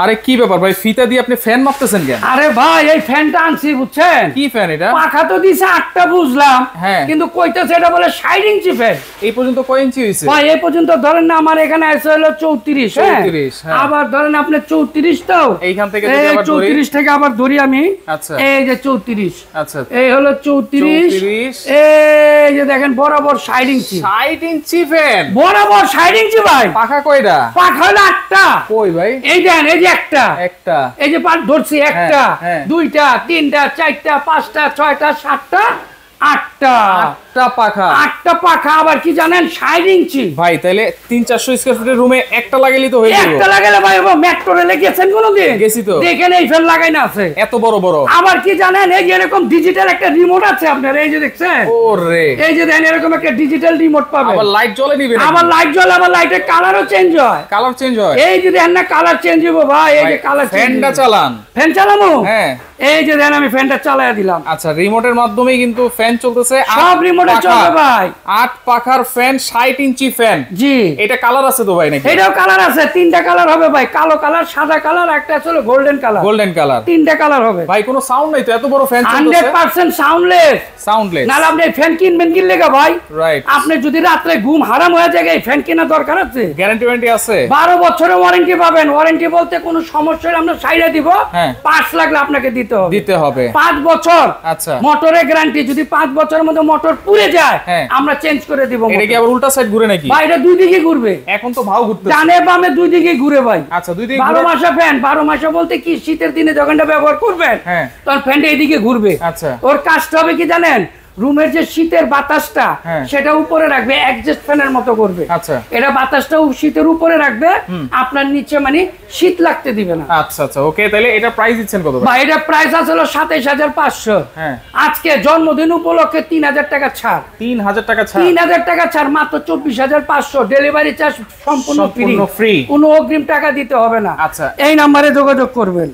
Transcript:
আরে কি ব্যাপার ভাই, ফিতা দিয়ে আপনি ফ্যান মাপতেছেন কেন? আরে ভাই এই ফ্যানটা আনছি বুঝছেন। কি ফ্যান এটা? পাখা তো দিছে 8টা বুঝলাম, হ্যাঁ, কিন্তু কইতাছে এটা বলে 60 ইঞ্চি ফ্যান। এই পর্যন্ত কয় ইঞ্চি হইছে ভাই? এই পর্যন্ত ধরেন না আমার এখানে আছে হলো 34, হ্যাঁ। আবার ধরেন আপনি 34 টাও এইখান থেকে যদি আবার 34 থেকে আবার ধরি আমি। আচ্ছা, এই যে 34, আচ্ছা, এই হলো 34, এই যে দেখেন বরাবর 60 ইঞ্চি। 60 ইঞ্চি ফ্যান বরাবর 60 ইঞ্চি ভাই। পাখা কয়টা? পাখা হলো 8টা। কই ভাই? এই দেন, এই যে একটা, এই যে পাঁচ ধরছি, একটা, দুইটা, তিনটা, চারটা, পাঁচটা, ছয়টা, সাতটা, 8টা পাখা। 8টা পাখা। আবার কি জানেন, 60 ইঞ্চি ভাই। তাহলে 300-400 স্কয়ার ফিটের রুমে একটা লাগাইলেই তো হয়ে যাবে। একটা লাগালে ভাই মেট্রো রেলে গেছেন কোনদিন? গেছি তো। দেখেন এই ফ্যান লাগাই না আছে এত বড় বড়। আবার কি জানেন, এই যে এরকম ডিজিটাল একটা রিমোট আছে আপনার, এই যে দেখছেন। ওরে, এই যে দেখেন এরকম একটা ডিজিটাল রিমোট পাবেন। আবার লাইট জ্বলে নিবে না? আবার লাইট জ্বলে, আবার লাইটের কালারও চেঞ্জ হয়। কালার চেঞ্জ হয়? এই যে দেখেন না, কালার চেঞ্জ হবে ভাই। এই যে কালার চেঞ্জ। ফ্যানটা চালান। ফ্যান চালামু? হ্যাঁ। এই যে দেখেন আমি ফ্যানটা চালায়া দিলাম। আচ্ছা, রিমোটের মাধ্যমেই কিন্তু ফ্যান চলতেছে। সব রিমোটে চলবে ভাই। 8 পাখার ফ্যান, 60 ইঞ্চি ফ্যান। জি। এটা কালার আছে তো ভাই নাকি? এটাও কালার আছে, 3টা কালার হবে ভাই। কালো কালার, সাদা কালার, একটা আছে গোল্ডেন কালার। Golden colour. 3টা কালার হবে ভাই। কোনো সাউন্ড নাই তো? এত বড় ফ্যান চলতেছে। 100% সাউন্ডলেস। সাউন্ডলেস। না আপনি ফ্যান কিনবেন কি লাগা ভাই? রাইট। আপনি যদি রাতে ঘুম হারাম হয়ে যায়, এই ফ্যান কেনা দরকার আছে? গ্যারান্টি আছে? 12 বছরের ওয়ারেন্টি পাবেন। ওয়ারেন্টি বলতে কোনো সমস্যা হলে আমরা সাইডে দিব। 5 লাগলে আপনাকে দিতে হবে। 5 বছর। আচ্ছা। মোটরের গ্যারান্টি। যদি 5 বছরের মধ্যে মোটর পুড়ে যায়, আমরা চেঞ্জ করে দিব। এটা কি আবার উল্টা সাইড ঘুরে নাকি? ভাই এটা দুই দিকে ঘুরবে। এখন তো ভাও ঘুরতেছে। ডানে বামে দুই দিকে ঘুরে ভাই। আচ্ছা, দুই দিকে 12 মাসে ফ্যান। 12 মাসে বলতে কি, শীতের দিনে যখন এটা ব্যবহার করবেন, তখন ফ্যানটা এদিকে ঘুরবে। আচ্ছা। ওর কাজটা হবে কি জানেন, রুমের যে শীতের বাতাসটা সেটা উপরে রাখবে, অ্যাডজাস্ট ফ্যানের মতো করবে। আচ্ছা। এটা বাতাসটা শীতের উপরে রাখবে, আপনার নিচে মানে শীত লাগতে দিবে না। আচ্ছা আচ্ছা, ওকে। তাহলে এটা প্রাইস দিচ্ছেন কত ভাই? ভাই এটা প্রাইস আছে হলো 27500। আজকে জন্মদিন উপলক্ষে 3000 টাকা ছাড়। 3000 টাকা ছাড়? 3000 টাকা ছাড়, মাত্র 24500। ডেলিভারি চার্জ সম্পূর্ণ ফ্রি। ফ্রি, কোনো অগ্রিম টাকা দিতে হবে না। আচ্ছা। এই নম্বরে যোগাযোগ করবেন।